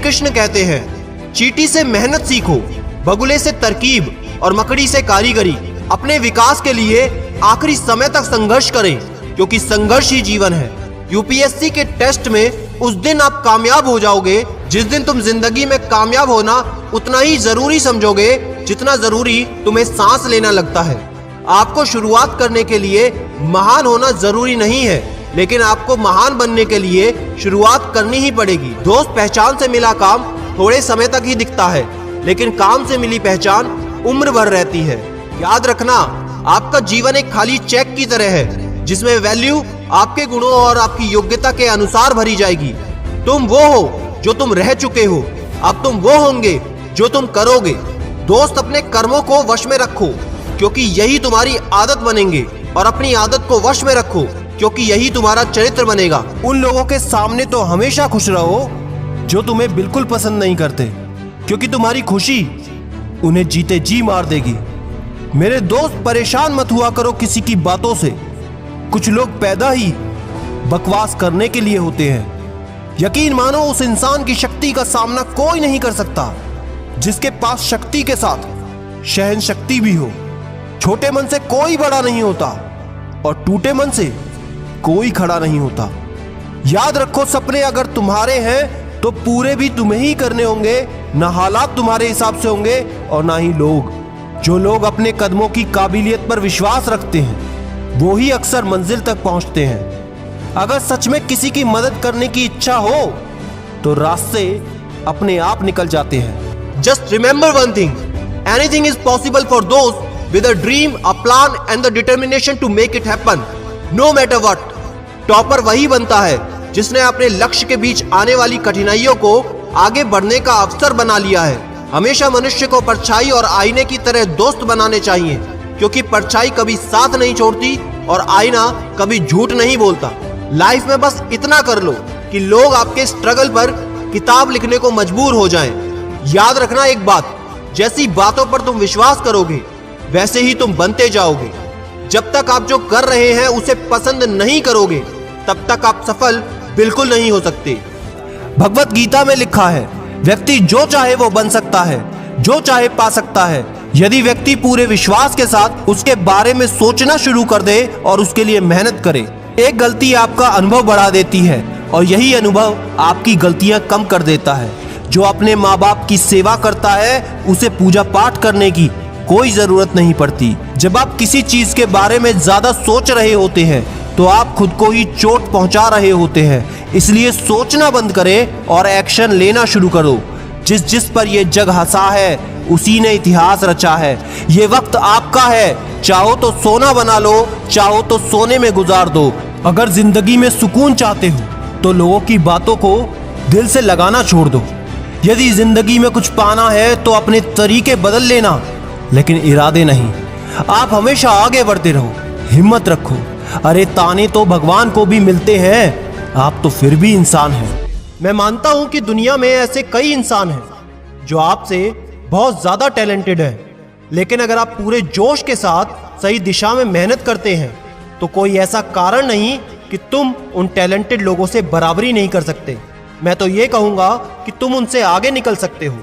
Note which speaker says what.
Speaker 1: कृष्ण कहते हैं, चींटी से मेहनत सीखो, बगुले से तरकीब और मकड़ी से कारीगरी। अपने विकास के लिए आखिरी समय तक संघर्ष करें, क्योंकि संघर्ष ही जीवन है। यूपीएससी के टेस्ट में उस दिन आप कामयाब हो जाओगे जिस दिन तुम जिंदगी में कामयाब होना उतना ही जरूरी समझोगे जितना जरूरी तुम्हें सांस लेना लगता है। आपको शुरुआत करने के लिए महान होना जरूरी नहीं है, लेकिन आपको महान बनने के लिए शुरुआत करनी ही पड़ेगी। दोस्त पहचान से मिला काम थोड़े समय तक ही दिखता है, लेकिन काम से मिली पहचान उम्र भर रहती है। याद रखना, आपका जीवन एक खाली चेक की तरह है, जिसमें वैल्यू आपके गुणों और आपकी योग्यता के अनुसार भरी जाएगी। तुम वो हो जो तुम रह चुके हो, अब तुम वो होंगे जो तुम करोगे। दोस्त, अपने कर्मों को वश में रखो, क्योंकि यही तुम्हारी आदत बनेंगे, और अपनी आदत को वश में रखो, क्योंकि यही तुम्हारा चरित्र बनेगा। उन लोगों के सामने तो हमेशा खुश रहो जो तुम्हें बिल्कुल पसंद नहीं करते, क्योंकि तुम्हारी खुशी उन्हें जीते जी मार देगी। मेरे दोस्त, परेशान मत हुआ करो किसी की बातों से। कुछ लोग पैदा ही बकवास करने के लिए होते हैं। यकीन मानो, उस इंसान की शक्ति का सामना कोई नहीं कर सकता जिसके पास शक्ति के साथ सहन शक्ति भी हो। छोटे मन से कोई बड़ा नहीं होता, और टूटे मन से कोई खड़ा नहीं होता। याद रखो, सपने अगर तुम्हारे हैं तो पूरे भी तुम्हें ही करने होंगे। ना हालात तुम्हारे हिसाब से होंगे और ना ही लोग। जो लोग अपने कदमों की काबिलियत पर विश्वास रखते हैं वो ही अक्सर मंजिल तक पहुंचते हैं। अगर सच में किसी की मदद करने की इच्छा हो तो रास्ते अपने आप निकल जाते हैं। Just remember one thing, anything is possible for those with a dream, a plan and the determination to make it happen, no matter what। Topper वही बनता है जिसने अपने लक्ष्य के बीच आने वाली कठिनाइयों को आगे बढ़ने का अवसर बना लिया है। हमेशा मनुष्य को परछाई और आईने की तरह दोस्त बनाने चाहिए, क्योंकि परछाई कभी साथ नहीं छोड़ती और आईना कभी झूठ नहीं बोलता। लाइफ में बस इतना कर लो कि लोग आपके स्ट्रगल पर किताब लिखने को मजबूर हो जाएं। याद रखना एक बात, जैसी बातों पर तुम विश्वास करोगे वैसे ही तुम बनते जाओगे। जब तक आप जो कर रहे हैं उसे पसंद नहीं करोगे, तब तक आप सफल बिल्कुल नहीं हो सकते। भगवत गीता में लिखा है, व्यक्ति जो चाहे वो बन सकता है, जो चाहे पा सकता है, यदि व्यक्ति पूरे विश्वास के साथ उसके बारे में सोचना शुरू कर दे और उसके लिए मेहनत करे। एक गलती आपका अनुभव बढ़ा देती है, और यही अनुभव आपकी गलतियां कम कर देता है। जो अपने माँ बाप की सेवा करता है उसे पूजा पाठ करने की कोई जरूरत नहीं पड़ती। जब आप किसी चीज के बारे में ज्यादा सोच रहे होते हैं तो आप खुद को ही चोट पहुंचा रहे होते हैं। इसलिए सोचना बंद करें और एक्शन लेना शुरू करो। जिस पर ये जग हंसा है उसी ने इतिहास रचा है। ये वक्त आपका है, चाहो तो सोना बना लो, चाहो तो सोने में गुजार दो। अगर जिंदगी में सुकून चाहते हो तो लोगों की बातों को दिल से लगाना छोड़ दो। यदि जिंदगी में कुछ पाना है तो अपने तरीके बदल लेना, लेकिन इरादे नहीं। आप हमेशा आगे बढ़ते रहो, हिम्मत रखो। अरे ताने तो भगवान को भी मिलते हैं, आप तो फिर भी इंसान हैं। मैं मानता हूं कि दुनिया में ऐसे कई इंसान हैं जो आपसे बहुत ज्यादा टैलेंटेड हैं, लेकिन अगर आप पूरे जोश के साथ सही दिशा में मेहनत करते हैं तो कोई ऐसा कारण नहीं कि तुम उन टैलेंटेड लोगों से बराबरी नहीं कर सकते। मैं तो ये कहूंगा कि तुम उनसे आगे निकल सकते हो।